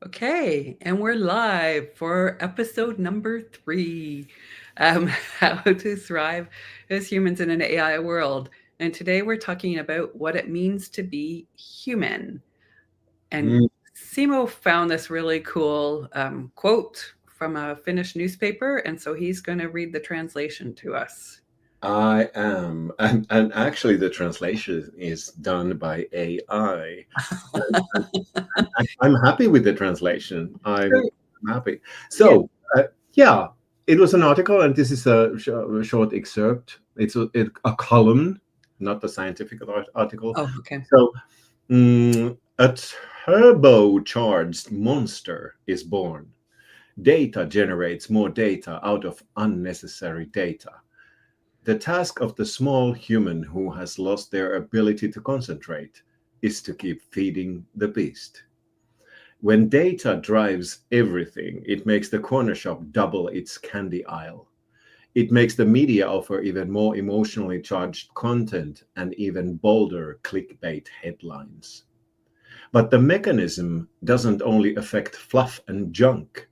Okay, and we're live for episode number 3, How to Thrive as Humans in an AI World. And today we're talking about what it means to be human. And Mm, Simo found this really cool quote from a Finnish newspaper, and so he's going to read the translation to us. I am, and actually, the translation is done by AI. I'm happy with the translation. I'm Sure. happy. Yeah. So, yeah, it was an article, and this is a short excerpt. It's a column, not a scientific article. Oh, okay. So, a turbocharged monster is born. Data generates more data out of unnecessary data. The task of the small human who has lost their ability to concentrate is to keep feeding the beast. When data drives everything, it makes the corner shop double its candy aisle. It makes the media offer even more emotionally charged content and even bolder clickbait headlines. But the mechanism doesn't only affect fluff and junk.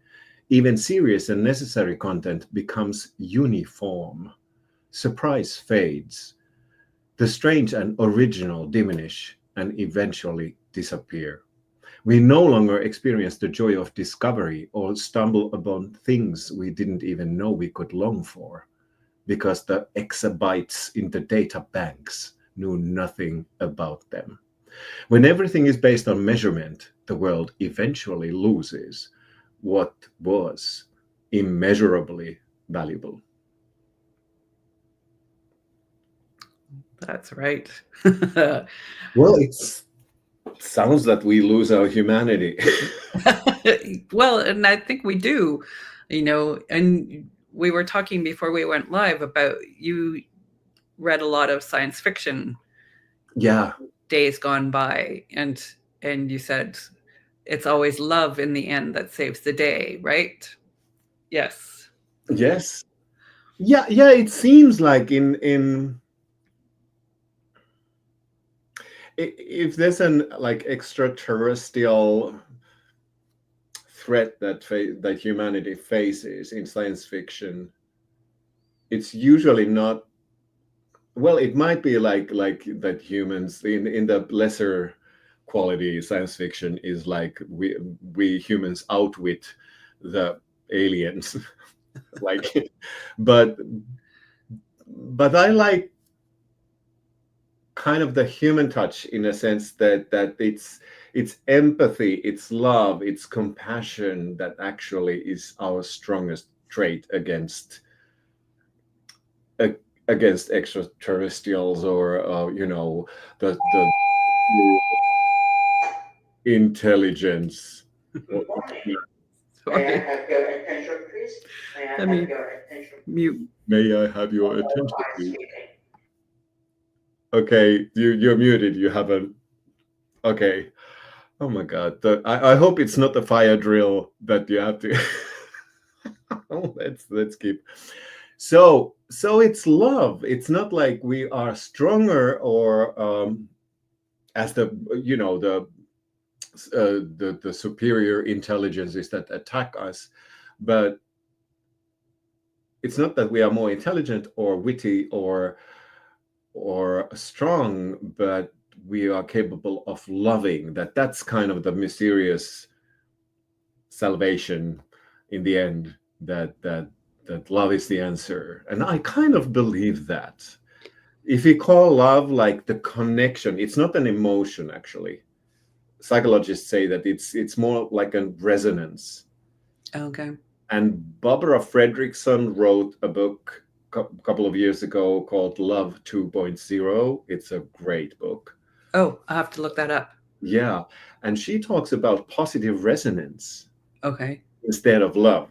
Even serious and necessary content becomes uniform. Surprise fades. The strange and original diminish and eventually disappear. We no longer experience the joy of discovery or stumble upon things we didn't even know we could long for because the exabytes in the data banks knew nothing about them. When everything is based on measurement, the world eventually loses what was immeasurably valuable. That's right. Well, it sounds that we lose our humanity. Well, and I think we do, and we were talking before we went live about you read a lot of science fiction Yeah. days gone by, and you said it's always love in the end that saves the day, right? Yes. Yes. Yeah, yeah, it seems like if there's an like extraterrestrial threat that humanity faces in science fiction, it's usually not, well, it might be like that humans in the lesser quality science fiction is like we humans outwit the aliens. Like, but I like kind of the human touch in a sense that it's empathy, it's love, it's compassion that actually is our strongest trait ag- against extraterrestrials or the intelligence. Sorry. Let me mute. May I have your attention, please? Okay, you're muted. You haven't. Okay. Oh my God. I hope it's not a fire drill that you have to. Let's keep. So it's love. It's not like we are stronger or as the the superior intelligences that attack us, but it's not that we are more intelligent or witty or strong, but we are capable of loving. That's kind of the mysterious salvation in the end. That love is the answer, and I kind of believe that. If we call love like the connection, it's not an emotion actually. Psychologists say that it's more like a resonance. Okay. And Barbara Fredrickson wrote a book a couple of years ago called Love 2.0. It's a great book. Oh, I have to look that up. Yeah. And she talks about positive resonance Okay. instead of love.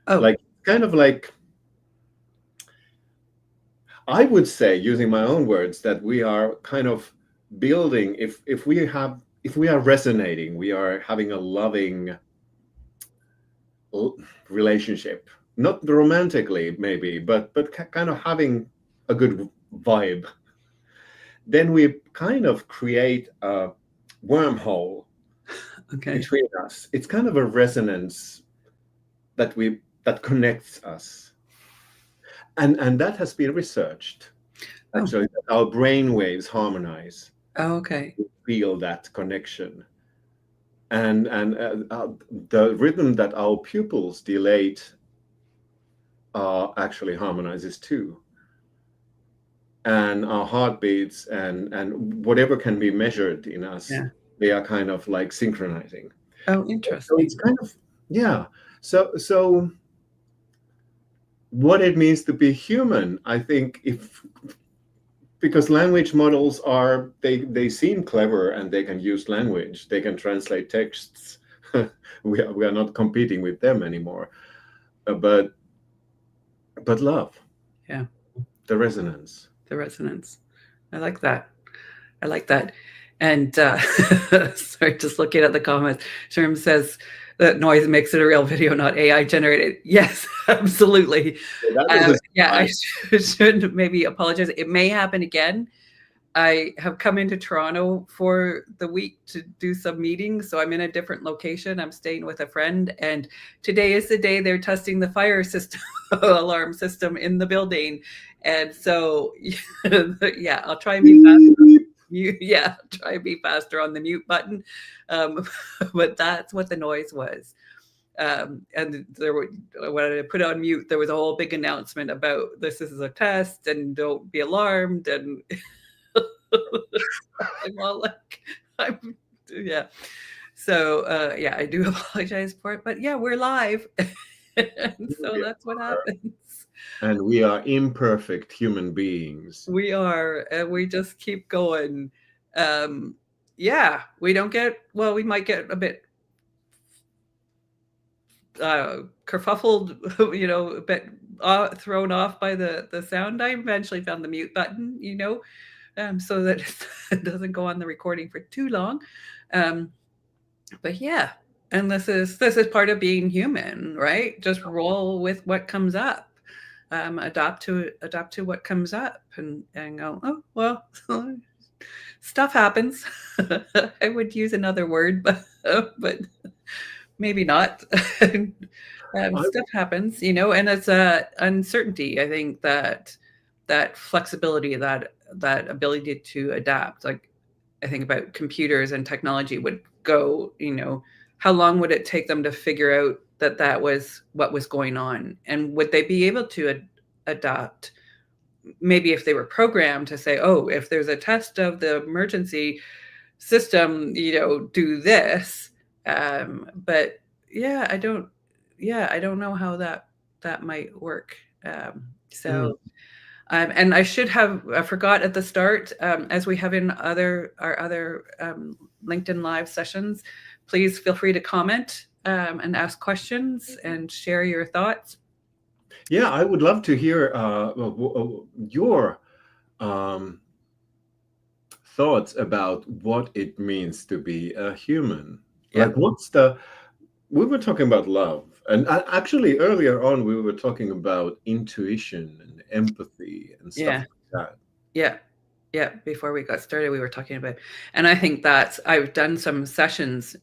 Oh, Like, kind of like, I would say, using my own words, that we are kind of building, if we are resonating, we are having a loving relationship, not romantically maybe, but kind of having a good vibe, then we kind of create a wormhole Okay. between us. It's kind of a resonance that connects us, and that has been researched. Oh. Actually, that our brain waves harmonize, Oh, okay. feel that connection, and the rhythm that our pupils dilate actually harmonizes too, and our heartbeats and whatever can be measured in us, Yeah. they are kind of like synchronizing. Oh, So it's interesting. kind of, yeah. So what it means to be human, I think, if because language models are, they seem clever and they can use language, they can translate texts. We are not competing with them anymore. But love, Yeah. the resonance. The resonance. I like that. I like that. And sorry, just looking at the comments. Sherm says that noise makes it a real video, not AI generated. Yes, absolutely. So that was a Yeah, I surprise. should maybe apologize. It may happen again. I have come into Toronto for the week to do some meetings. So I'm in a different location. I'm staying with a friend. And today is the day they're testing the fire system, alarm system in the building. And so, yeah, I'll try and be fast. Yeah, try and be faster on the mute button. Um, but that's what the noise was. And there were, when I put on mute, there was a whole big announcement about this is a test and don't be alarmed. And I'm all like, I'm, yeah. So, yeah, I do apologize for it, but yeah, we're live. And so We that's what are, happens. and we are imperfect human beings. We are, and we just keep going. Yeah, we don't get, well, we might get a bit kerfuffled, a bit thrown off by the sound. I eventually found the mute button, so that it doesn't go on the recording for too long. Um, but yeah, and this is part of being human, right? Just roll with what comes up. Adapt to what comes up, and go, oh well, stuff happens. I would use another word, but maybe not. I, Stuff happens, and it's a uncertainty. I think that flexibility, that ability to adapt. Like, I think about computers and technology would go, how long would it take them to figure out that was what was going on, and would they be able to adapt? Maybe if they were programmed to say, oh, if there's a test of the emergency system, do this. But yeah, I don't know how that might work. mm, So and I should have, I forgot at the start, as we have in our other LinkedIn Live sessions, please feel free to comment and ask questions and share your thoughts. yeah, I would love to hear your um, thoughts about what it means to be a human. Yeah, Like, we were talking about love, and actually earlier on we were talking about intuition and empathy and stuff yeah, like that. yeah, yeah. Before we got started, we were talking about, and I think that I've done some sessions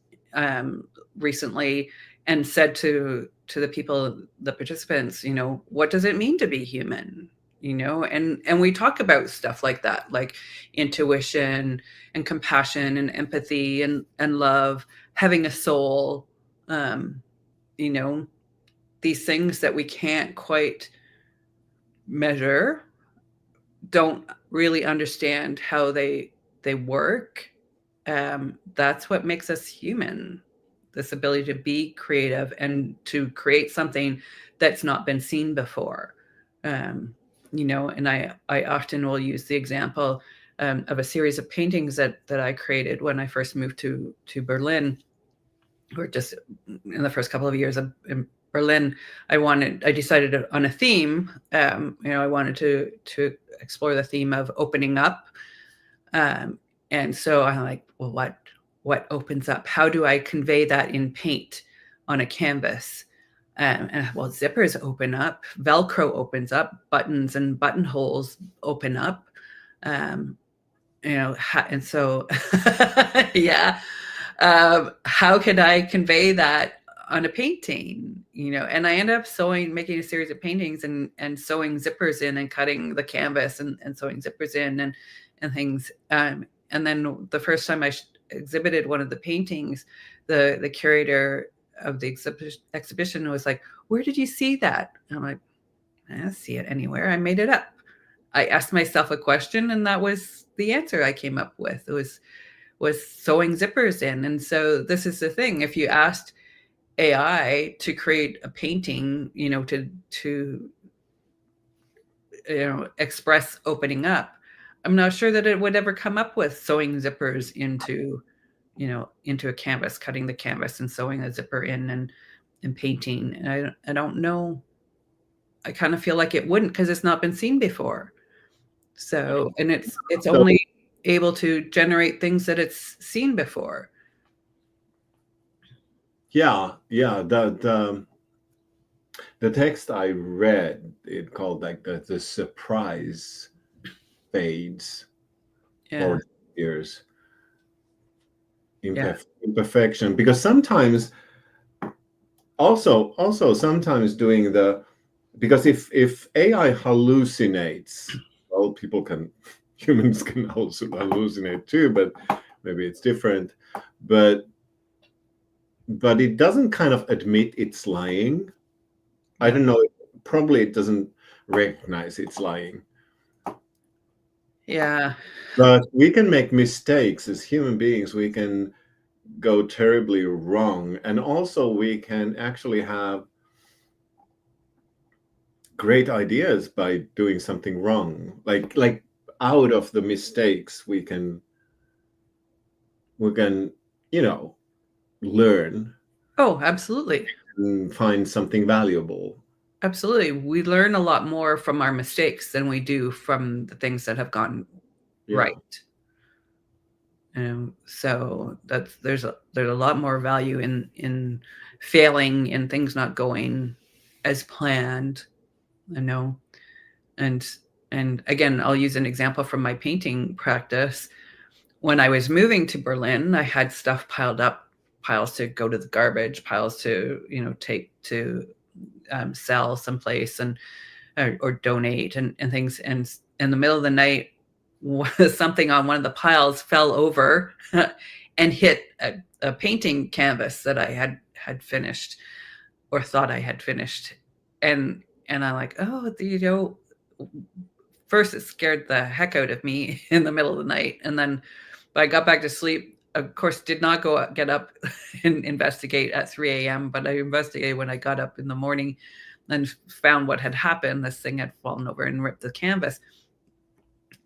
recently and said to the people, the participants, what does it mean to be human? And we talk about stuff like that, like intuition and compassion and empathy and love, having a soul, um, you know, these things that we can't quite measure, don't really understand how they work. That's what makes us human. This ability to be creative and to create something that's not been seen before. And I often will use the example of a series of paintings that I created when I first moved to Berlin, or just in the first couple of years in Berlin. I decided on a theme. I wanted to explore the theme of opening up. And so I'm like, well, what opens up? How do I convey that in paint on a canvas? Well, zippers open up, Velcro opens up, buttons and buttonholes open up. Um, and so, yeah. How could I convey that on a painting? And I ended up making a series of paintings and sewing zippers in and cutting the canvas and sewing zippers in and things. And then the first time I exhibited one of the paintings, the curator of the exhibition was like, "Where did you see that?" And I'm like, "I didn't see it anywhere. I made it up." I asked myself a question, and that was the answer I came up with. It was sewing zippers in. And so this is the thing. If you asked AI to create a painting, to express opening up, I'm not sure that it would ever come up with sewing zippers into a canvas, cutting the canvas and sewing a zipper in and painting. And I don't know. I kind of feel like it wouldn't, because it's not been seen before. So, and it's So only able to generate things that it's seen before. yeah, the text I read, it called like the surprise fades Yeah. or disappears. Yeah. Imperfection, because sometimes also sometimes doing the, because if AI hallucinates, well, humans can also hallucinate too, but maybe it's different. But it doesn't kind of admit it's lying. I Yeah. don't know, probably it doesn't recognize it's lying. Yeah. But we can make mistakes as human beings. We can go terribly wrong. And also we can actually have great ideas by doing something wrong. Like out of the mistakes we can, learn Oh, absolutely. and find something valuable. Absolutely. We learn a lot more from our mistakes than we do from the things that have gone Yeah. right. So there's a lot more value in failing and things not going as planned. I know. And and again, I'll use an example from my painting practice. When I was moving to Berlin, I had stuff piled up, piles to go to the garbage, piles to take to sell someplace, and or donate, and things. And in the middle of the night, something on one of the piles fell over and hit a painting canvas that I had finished, or thought I had finished. And I'm like, oh, first it scared the heck out of me in the middle of the night, and then but I got back to sleep. Of course, did not get up and investigate at 3 a.m., but I investigated when I got up in the morning and found what had happened. This thing had fallen over and ripped the canvas.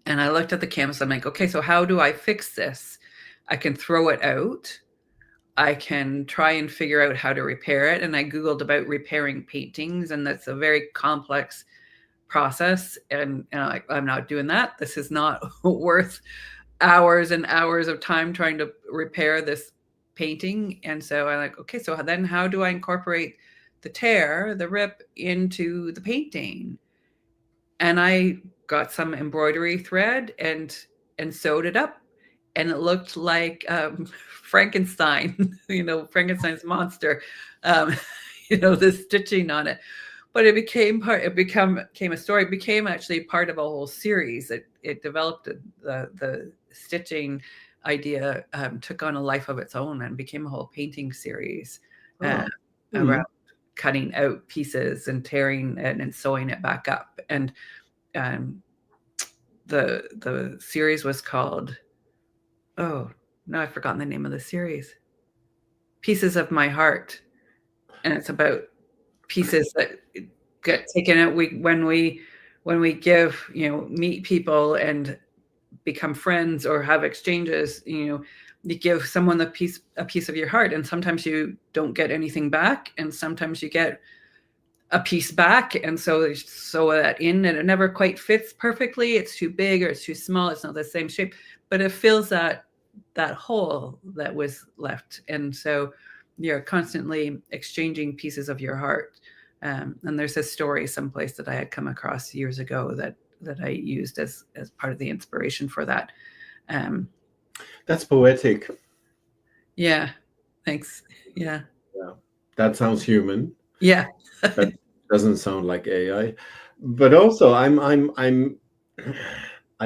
And I looked at the canvas. I'm like, okay, so how do I fix this? I can throw it out. I can try and figure out how to repair it. And I Googled about repairing paintings, and that's a very complex process. And I'm not doing that. This is not worth hours and hours of time trying to repair this painting. And so I'm like, okay, so then how do I incorporate the rip into the painting? And I got some embroidery thread and sewed it up, and it looked like Frankenstein, Frankenstein's monster, um, the stitching on it. But it became a story. It became actually part of a whole series. It developed the stitching idea, took on a life of its own and became a whole painting series uh, Oh. around Hmm. cutting out pieces and tearing it and sewing it back up. And um, the series was called, oh no, I've forgotten the name of the series. Pieces of My Heart, and it's about pieces that get taken out. When we give, meet people and become friends or have exchanges, you give someone a piece of your heart, and sometimes you don't get anything back, and sometimes you get a piece back, and so they sew that in, and it never quite fits perfectly. It's too big or it's too small. It's not the same shape, but it fills that hole that was left. And so you're constantly exchanging pieces of your heart. And there's a story someplace that I had come across years ago that I used as part of the inspiration for that. Um, That's poetic. Yeah. Thanks. Yeah. Yeah, that sounds human. Yeah. That doesn't sound like AI. But also, I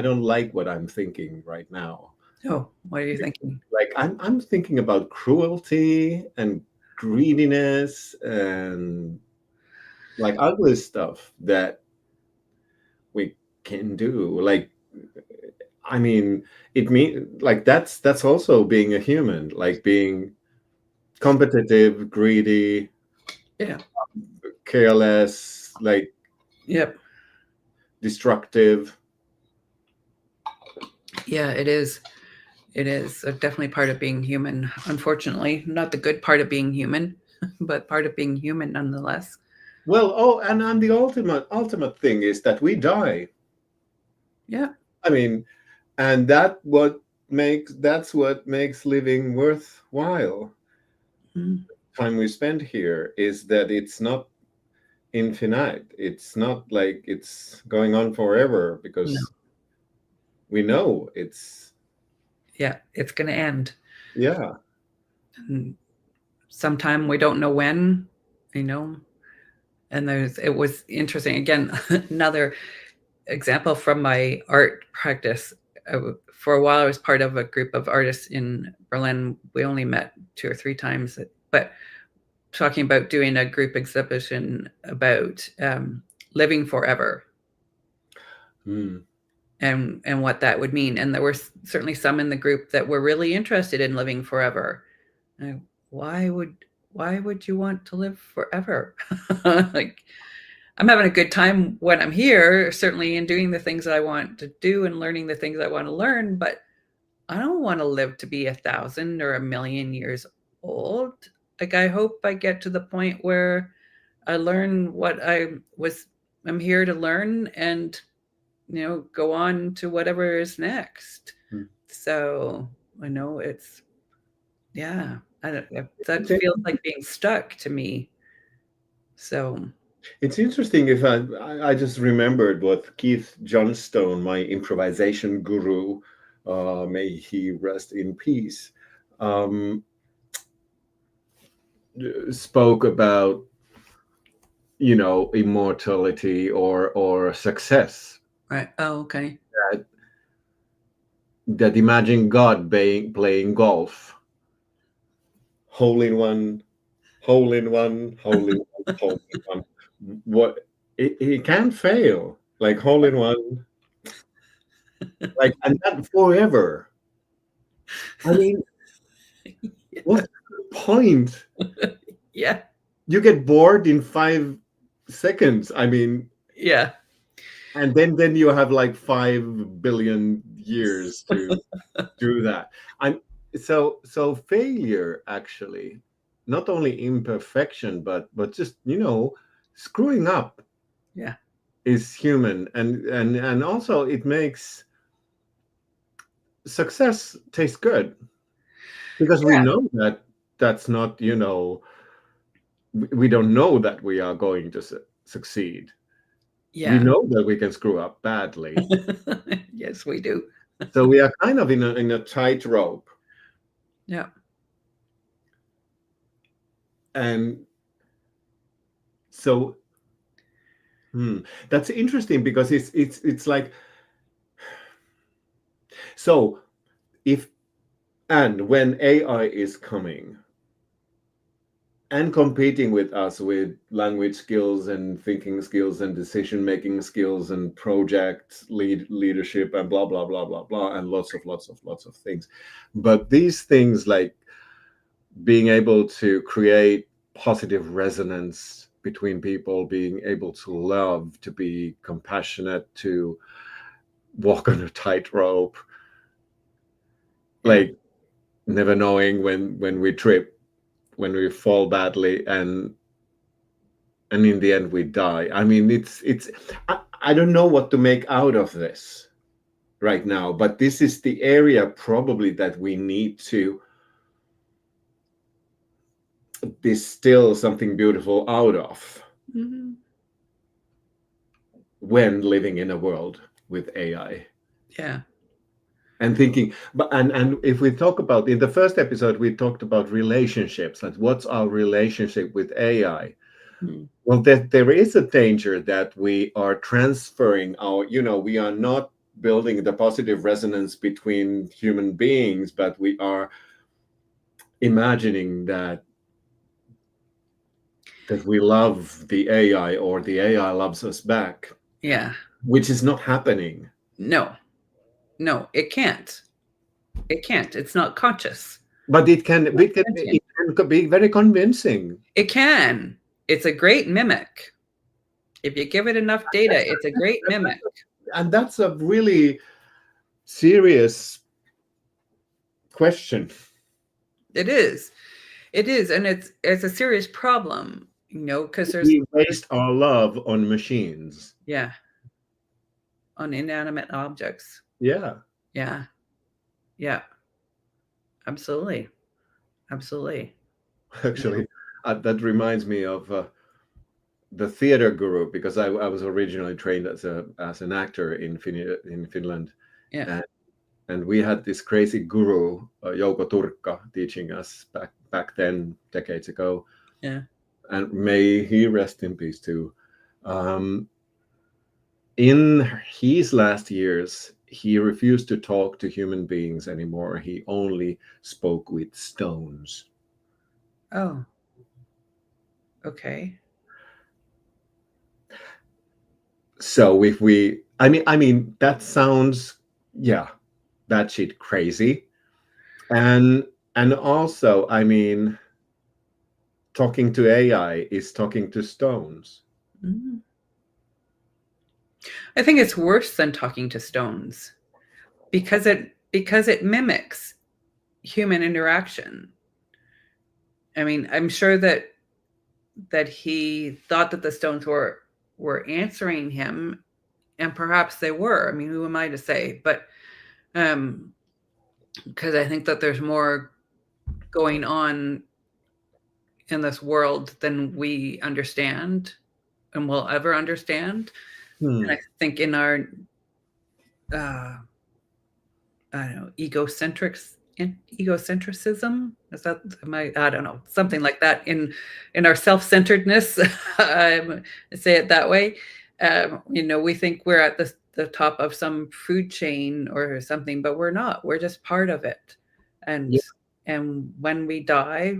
don't like what I'm thinking right now. Oh, what are you thinking? Like I'm thinking about cruelty and greediness and like ugly stuff that we can do. Like, I mean, it mean like that's also being a human, like being competitive, greedy, Yeah. careless, like Yep. destructive. Yeah, it is. It is definitely part of being human. Unfortunately, not the good part of being human, but part of being human nonetheless. Well, oh, and the ultimate thing is that we die. Yeah. I mean, and that's what makes living worthwhile. Mm. Time we spend here is that it's not infinite. It's not like it's going on forever No. because we know it's Yeah, it's going to end. yeah. And sometime we don't know when, you know. And it was interesting. Again, another example from my art practice. For a while, I was part of a group of artists in Berlin. We only met 2 or 3 times, but talking about doing a group exhibition about living forever Hmm. and what that would mean. And there were certainly some in the group that were really interested in living forever. And why would you want to live forever? Like, I'm having a good time when I'm here, certainly in doing the things that I want to do and learning the things I want to learn, but I don't want to live to be 1,000 or 1,000,000 years old. Like, I hope I get to the point where I learn what I'm here to learn and go on to whatever is next. Hmm. So I know it's yeah, I don't, that It's, feels like being stuck to me. So it's interesting if I just remembered what Keith Johnstone, my improvisation guru, may he rest in peace, um, spoke about, immortality or success. right. Oh, okay. That imagine God playing golf, hole in one, hole in one, hole in one, hole in one. What it can't fail, like hole in one, like and that forever. I mean, what's the point? Yeah. You get bored in 5 seconds. I mean, Yeah. and then you have like 5 billion years to do that. I'm so failure actually, not only imperfection, but just screwing up Yeah. is human, and also it makes success taste good because we Yeah. know that that's not we don't know that we are going to succeed. We Yeah. know that we can screw up badly, Yes, we do. so we are kind of in a tightrope. Yeah. And so that's interesting because it's like, so if and when AI is coming and competing with us with language skills and thinking skills and decision making skills and project leadership and blah blah blah blah blah and lots of things, but these things like being able to create positive resonance between people, being able to love, to be compassionate, to walk on a tightrope, Yeah. like never knowing when we trip, when we fall badly, and in the end we die. I mean, I don't know what to make out of this right now, but this is the area probably that we need to distill something beautiful out of Hmm. when living in a world with AI. Yeah. and thinking, but and if we talk about, in the first episode we talked about relationships, like what's our relationship with AI. Hmm. Well, there is a danger that we are transferring our, we are not building the positive resonance between human beings, but we are imagining that we love the AI or the AI loves us back, Yeah. which is not happening. No, no, it can't. It can't. It's not conscious. But Sentient. it can be very convincing. It can. It's a great mimic. If you give it enough data, it's a great mimic. And that's a really serious question. It is. It is, and it's a serious problem, because We there's waste our love on machines. yeah, on inanimate objects. Yeah. Yeah. Yeah. Absolutely. Absolutely. Actually, that reminds me of the theater guru, because I was originally trained as an actor in Finland, Yeah. and we had this crazy guru, Jouko Turkka, teaching us back then, decades ago, Yeah. and may he rest in peace too. Um, in his last years, he refused to talk to human beings anymore. He only spoke with stones. Oh, okay. So if we, I mean, that sounds, yeah, that shit crazy. And also, I mean, talking to AI is talking to stones. Mhm. I think it's worse than talking to stones because it mimics human interaction. I mean, I'm sure that he thought that the stones were answering him, and perhaps they were. I mean, who am I to say? But um because I think that there's more going on in this world than we understand and will ever understand. And Hmm. I think in our uh I don't know, egocentricism, is that, am I don't know, something like that, in our self-centeredness, say it that way. We think we're at the top of some food chain or something, but we're not. We're just part of it. and Yeah. and when we die,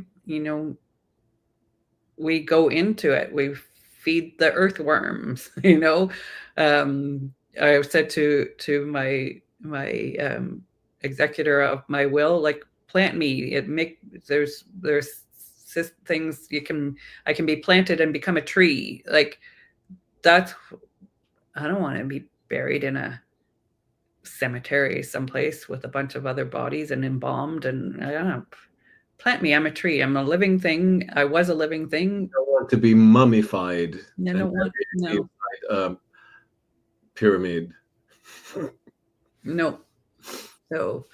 we go into it. We feed the earthworms. um, I said to my executor of my will, like, plant me. It make there's things you can I can be planted and become a tree. Like, that's I don't want to be buried in a cemetery someplace with a bunch of other bodies and embalmed, and I don't know. Plant me. I'm a tree. I'm a living thing. I was a living thing. I want to be mummified I and don't want no, inside a pyramid. no. So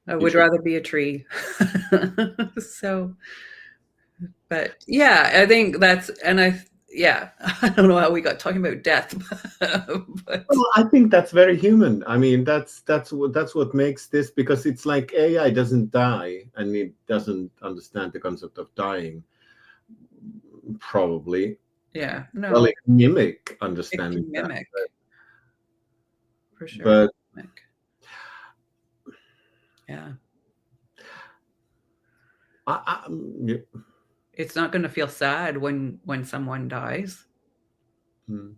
I You would should. rather be a tree. So, but yeah, I think that's, and yeah, I don't know how we got talking about death, but Well, I think that's very human. I mean, that's what makes this, because it's like AI doesn't die and it doesn't understand the concept of dying. Probably. yeah, Well, no, it mimic it understanding can that, mimic for sure. but Mimic. Yeah, yeah. it's not going to feel sad when someone dies. Hmm.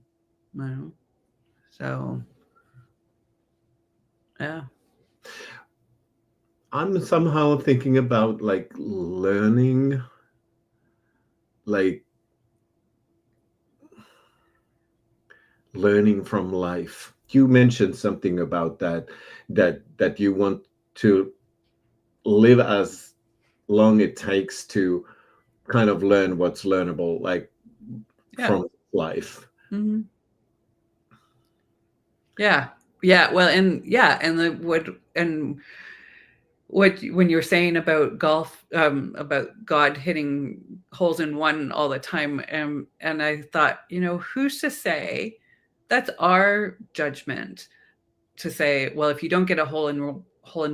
No, so yeah, I'm somehow thinking about like like learning from life. You mentioned something about that you want to live as long it takes to kind of learn what's learnable, like yeah. from life. Hmm. Yeah. Yeah. Well, and yeah, and the what when you were saying about golf, about God hitting holes in one all the time, and I thought, who's to say that's our judgment to say, well, if you don't get a hole in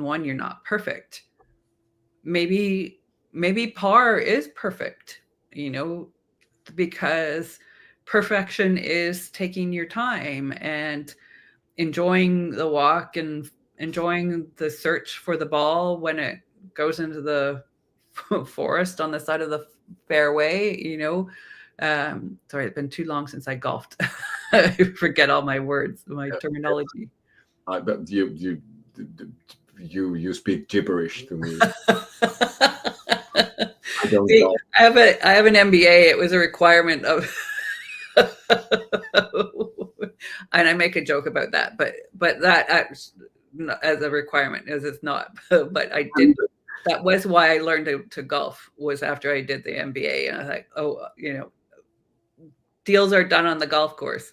one, you're not perfect. Maybe par is perfect, you know, because perfection is taking your time and enjoying the walk and enjoying the search for the ball when it goes into the forest on the side of the fairway, you know. Sorry, it's been too long since I golfed. I forget all my words, my terminology. But you speak gibberish to me. I don't See, know. I have an MBA. It was a requirement of and I make a joke about that, but that as a requirement as it's not. But I did. That was why I learned to golf, was after I did the MBA, and I was like, oh, you know, deals are done on the golf course.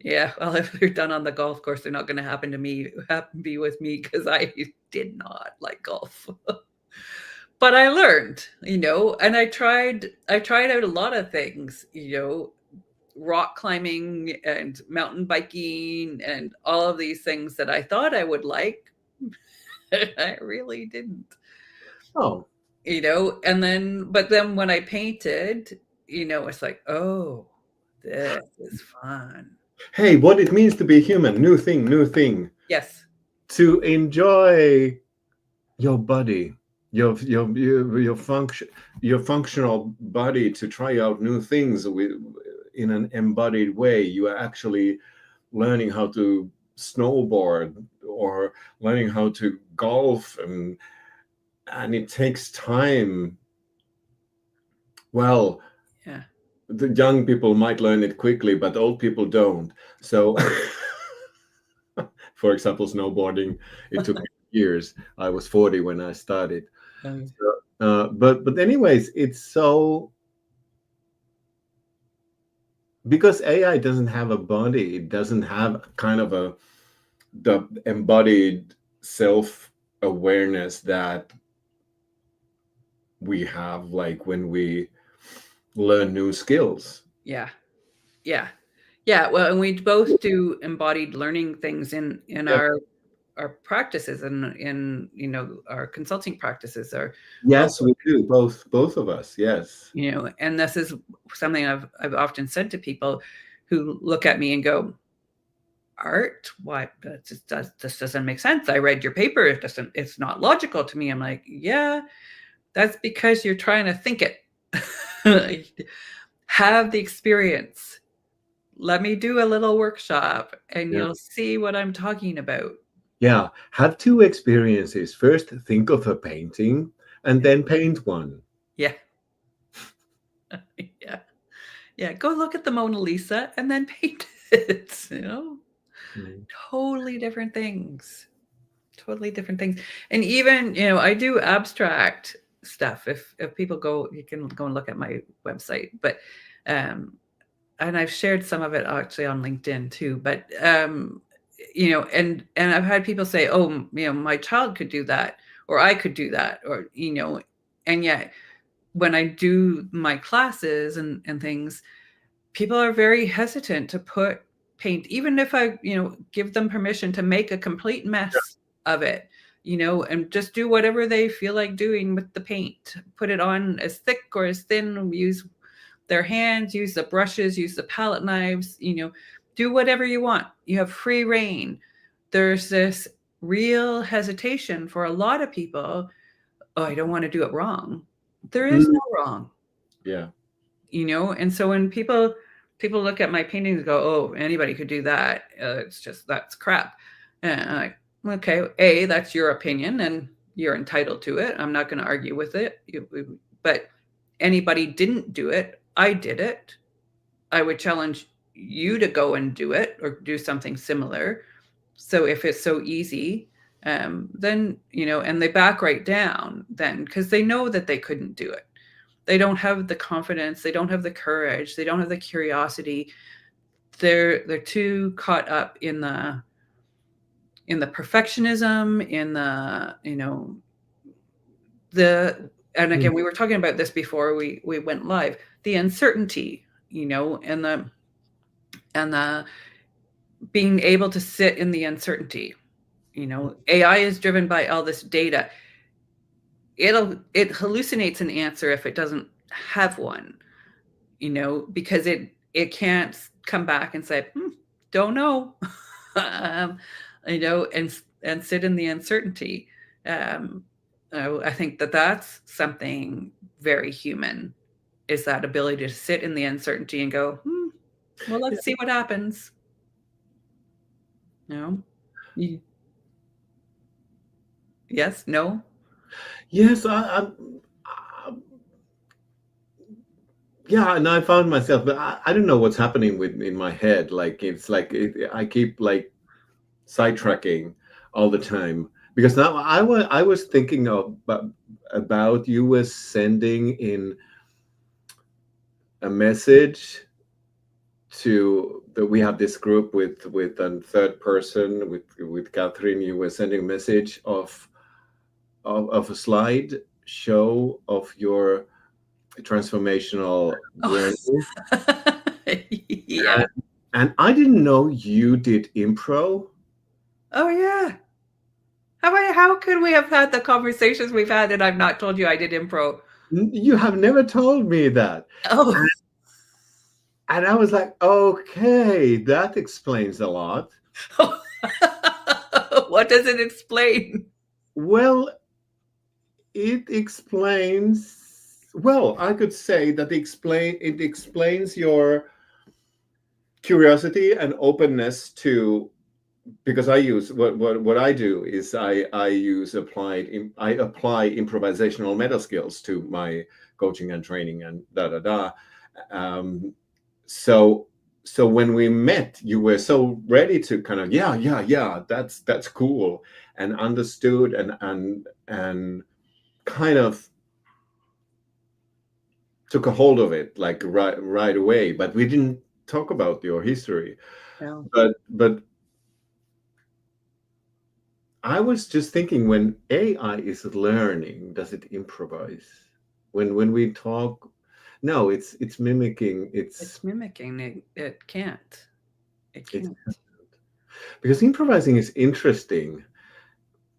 Yeah, well, if they're done on the golf course, they're not going to happen to me. Be with me because I did not like golf. But I learned, you know, and I tried out a lot of things, you know, rock climbing and mountain biking and all of these things that I thought I would like. I really didn't. Oh, You know, and then but then when I painted, you know, it's like, oh, this is fun. hey, what it means to be human? New thing, new thing. Yes. To enjoy your body, your function, your functional body, to try out new things with in an embodied way. You are actually learning how to snowboard or learning how to golf, and it takes time. Well, Yeah. the young people might learn it quickly, but old people don't. So, for example, snowboarding, it took me years. I was 40 when I started. Um, But anyways, it's so, because AI doesn't have a body, it doesn't have kind of the embodied self awareness that we have, like when we learn new skills. yeah. Yeah. Yeah. Well, and we both do embodied learning things in Yeah. our practices and in, you know, our consulting practices or Yes, we do. Both of us. Yes. you know, and this is something I've often said to people who look at me and go, art? Why? This doesn't make sense. I read your paper. It's not logical to me. I'm like, yeah, that's because you're trying to think it. Have the experience. Let me do a little workshop and Yeah. you'll see what I'm talking about. Yeah. Have two experiences. First, think of a painting and then paint one. Yeah. Yeah. Yeah. Go look at the Mona Lisa and then paint it, you know? Mm. Totally different things. Totally different things. And even, you know, I do abstract stuff. If people go, you can go and look at my website. But um and I've shared some of it actually on LinkedIn too. But you know, and I've had people say, "Oh, you know, my child could do that, or I could do that," or you know, and yet when I do my classes and things, people are very hesitant to put paint, even if I, you know, give them permission to make a complete mess of it, you know, and just do whatever they feel like doing with the paint. Put it on as thick or as thin, use their hands, use the brushes, use the palette knives, you know, do whatever you want. You have free reign. There's this real hesitation for a lot of people. Oh, I don't want to do it wrong. There is Mm. no wrong, Yeah. you know. And so when people look at my paintings and go, "Oh, anybody could do that. It's just that's crap." And I'm like, okay, that's your opinion, and you're entitled to it. I'm not going to argue with it. But anybody didn't do it. I did it. I would challenge you to go and do it or do something similar. So if it's so easy, then you know, and they back right down then because they know that they couldn't do it. They don't have the confidence, they don't have the courage, they don't have the curiosity. They're too caught up in the perfectionism, in the, you know, the and Mm. again, we were talking about this before we went live, the uncertainty, you know, and the being able to sit in the uncertainty. AI is driven by all this data. It hallucinates an answer if it doesn't have one, because it can't come back and say, don't know. um, and sit in the uncertainty. um, I think that that's something very human, is that ability to sit in the uncertainty and go, well, let's see what happens. you know You- yes, no. Yes, yeah, and I found myself, but I don't know what's happening with in my head. Like it's like I keep like sidetracking all the time because now I was thinking of about you was sending in a message to that we have this group with a third person with Catherine. You were sending a message of a slide show of your transformational Oh. journey. Yeah. And I didn't know you did improv. Oh, yeah. How could we have had the conversations we've had and I've not told you I did improv? You have never told me that. Oh. And I was like, okay, that explains a lot. What does it explain? Well, it explains, well, I could say that it explains your curiosity and openness to, because I use what I do is I apply improvisational meta skills to my coaching and training and da da da. Um, so so when we met, you were so ready to kind of yeah, that's cool, and understood and kind of took a hold of it like right away. But we didn't talk about your history. No. But I was just thinking, when AI is learning, does it improvise? When we talk, no, it's mimicking. It's mimicking. It can't. It It's can't. because improvising is interesting.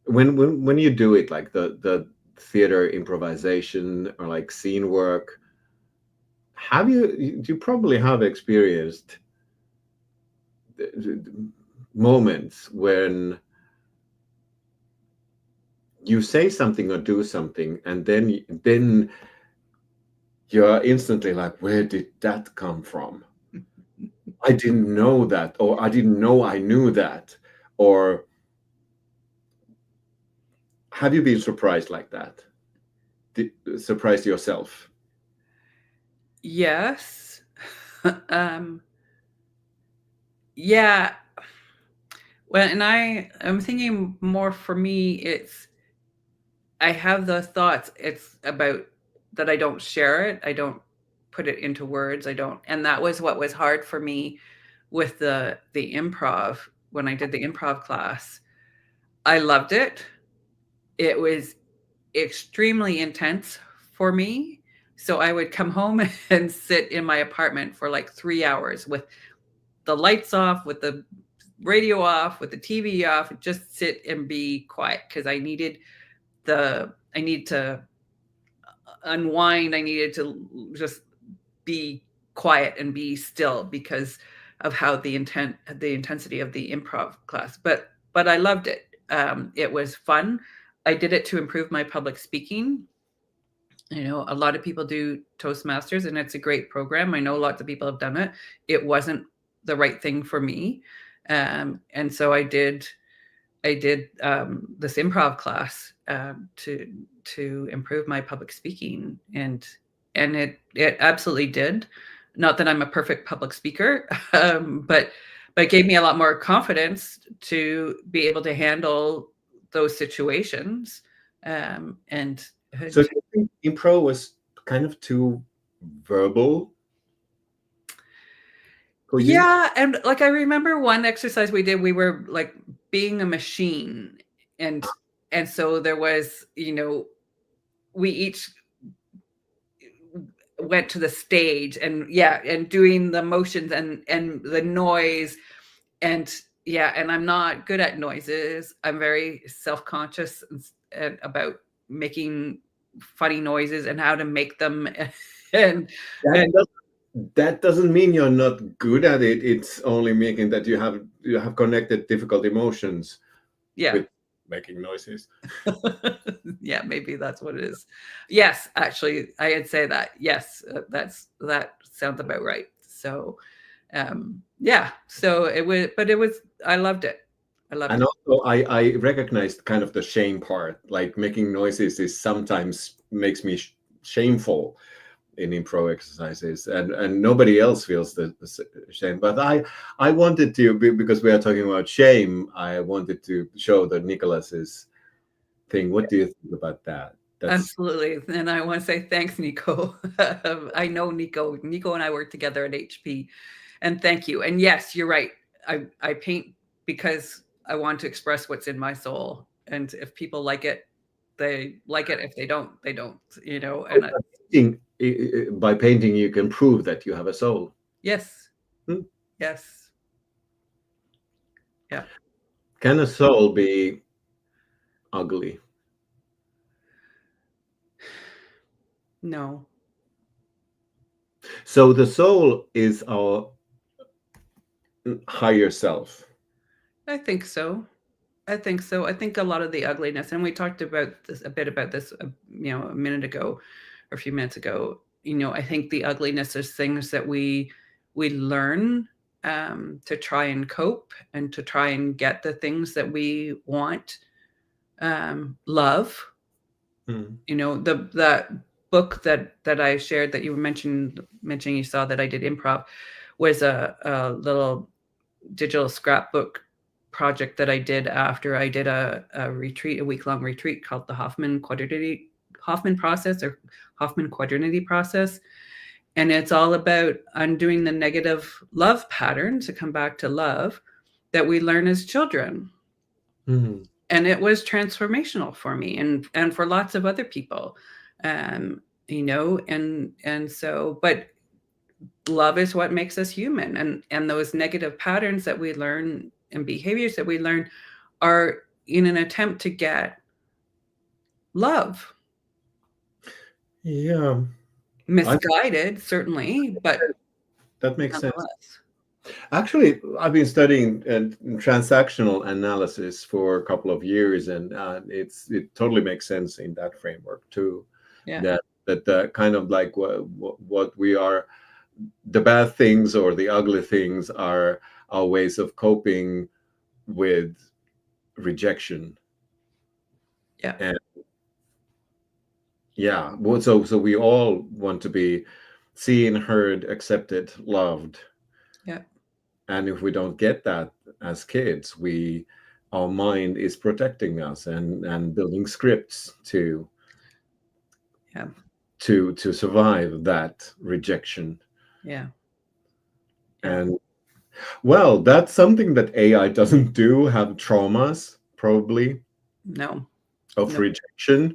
When you do it, like the theater improvisation or like scene work, have you probably have experienced moments when you say something or do something, and then you're instantly like, where did that come from? I didn't know that, or I didn't know I knew that. Or have you been surprised like that? Surprised yourself? Yes. um, yeah. Well, and I'm thinking more for me, I have the thoughts. It's about that I don't share it. I don't put it into words. I don't, and that was what was hard for me with the improv when I did the improv class. I loved it. It was extremely intense for me. So I would come home and sit in my apartment for like 3 hours with the lights off, with the radio off, with the TV off, just sit and be quiet because I need to unwind. I needed to just be quiet and be still because of how the intensity of the improv class. But I loved it. It was fun. I did it to improve my public speaking. A lot of people do Toastmasters, and it's a great program. I know lots of people have done it. It wasn't the right thing for me, and so I did this improv class to improve my public speaking, and it absolutely did. Not that I'm a perfect public speaker, but it gave me a lot more confidence to be able to handle those situations, and So do you think improv was kind of too verbal for you? yeah, and like I remember one exercise we did, we were like being a machine, and and so there was, we each went to the stage and yeah, and doing the motions and the noise, and yeah, and I'm not good at noises. I'm very self-conscious about making funny noises and how to make them and That and that doesn't mean you're not good at it. It's only making that you have connected difficult emotions yeah. with making noises. Yeah, maybe that's what it is. Yes, actually, I'd say that. Yes, that sounds about right. So, yeah, so it was, but it was, I loved it. I loved And it. also, I recognized kind of the shame part. Like making noises is sometimes makes me shameful in improv exercises, and nobody else feels the shame. But I wanted to because we are talking about shame. I wanted to show the Nicholas's thing. What do you think about that? That's Absolutely. And I want to say thanks, Nico. I know Nico. Nico and I work together at HP. And thank you. And yes, you're right. I paint because I want to express what's in my soul. And if people like it, they like it. If they don't, they don't, you know. And painting. By painting, you can prove that you have a soul. yes, Hmm. yes, yeah, Can a soul be ugly? no, So the soul is our higher self. I think so. I think so. I think a lot of the ugliness, and we talked about this a bit about this, a minute ago, or a few minutes ago. I think the ugliness is things that we learn to try and cope and to try and get the things that we want. Love, Hmm. the that book that I shared that you were mentioning you saw that I did improv was a little digital scrapbook project that I did after I did a retreat, a week-long retreat called the Hoffman process or Hoffman quadrinity process. And it's all about undoing the negative love pattern to come back to love that we learn as children. Hmm. And it was transformational for me and for lots of other people. Um, and so, but love is what makes us human, and those negative patterns that we learn and behaviors that we learn are in an attempt to get love. Yeah, I, Misguided certainly, but that makes sense. nonetheless. Actually, I've been studying transactional analysis for a couple of years, and it totally makes sense in that framework too. Yeah, That kind of like what we are, the bad things or the ugly things are our ways of coping with rejection. yeah, And yeah, so we all want to be seen, heard, accepted, loved. yeah, And if we don't get that as kids, our mind is protecting us and building scripts yeah, to survive that rejection. yeah, yeah. And well, that's something that AI doesn't do, have traumas probably No, of no, rejection.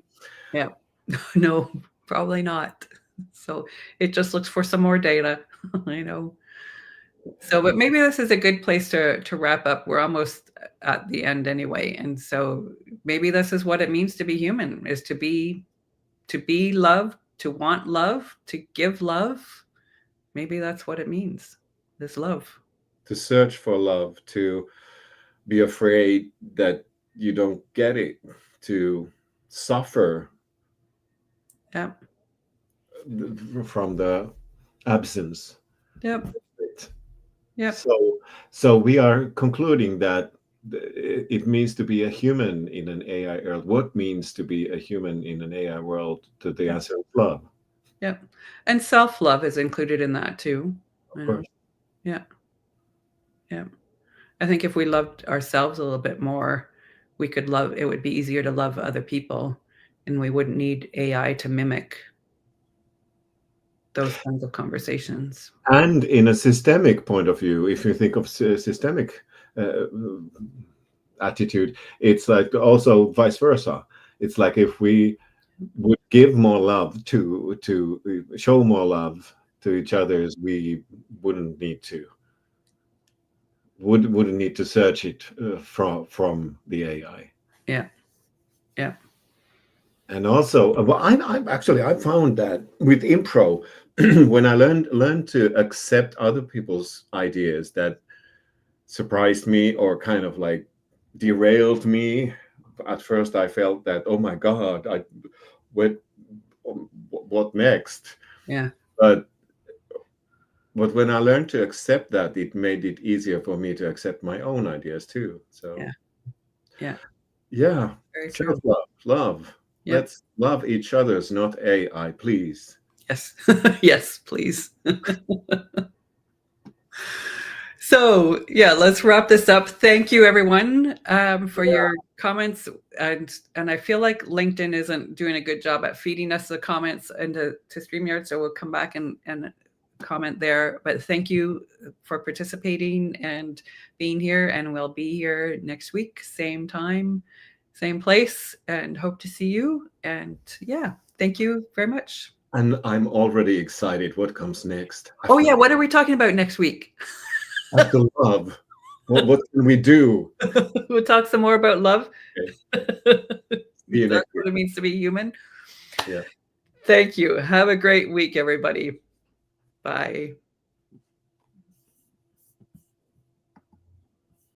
yeah, no, probably not. So it just looks for some more data, you know. So, but maybe this is a good place to wrap up. We're almost at the end anyway, and so maybe this is what it means to be human: is to be loved, to want love, to give love. Maybe that's what it means. This love. To search for love, to be afraid that you don't get it, to suffer Yeah. from the absence. Yep. Yep. So we are concluding that it means to be a human in an AI world. What means to be a human in an AI world? To the Yep. answer is love, Yep. And self love is included in that too. of You know. course. Yeah. Yeah. I think if we loved ourselves a little bit more, we could love. It would be easier to love other people, and we wouldn't need AI to mimic those kinds of conversations. And in a systemic point of view, if you think of systemic uh, attitude, it's like also vice versa. It's like if we would give more love to show more love to each others, we wouldn't need to wouldn't need to search it from the AI. Yeah. Yeah. And also, well, I found that with impro, when I learned to accept other people's ideas that surprised me or kind of like derailed me. At first, I felt that, oh my God, what what next? Yeah. But when I learned to accept that, it made it easier for me to accept my own ideas too. So Yeah. Yeah. yeah, Very true. self-love, love. Yep. Let's love each other's, not AI, please. Yes. Yes, please. So yeah, let's wrap this up. Thank you, everyone, for your comments, and I feel like LinkedIn isn't doing a good job at feeding us the comments into StreamYard, so we'll come back and comment there. But thank you for participating and being here, and we'll be here next week, same time, same place, and hope to see you. And yeah, thank you very much. And I'm already excited what comes next Oh yeah, after what are we talking about next week? love. What can we do? We'll talk some more about love. Okay. See you That's next week. what it means to be human. Yeah. Thank you. Have a great week, everybody. Bye.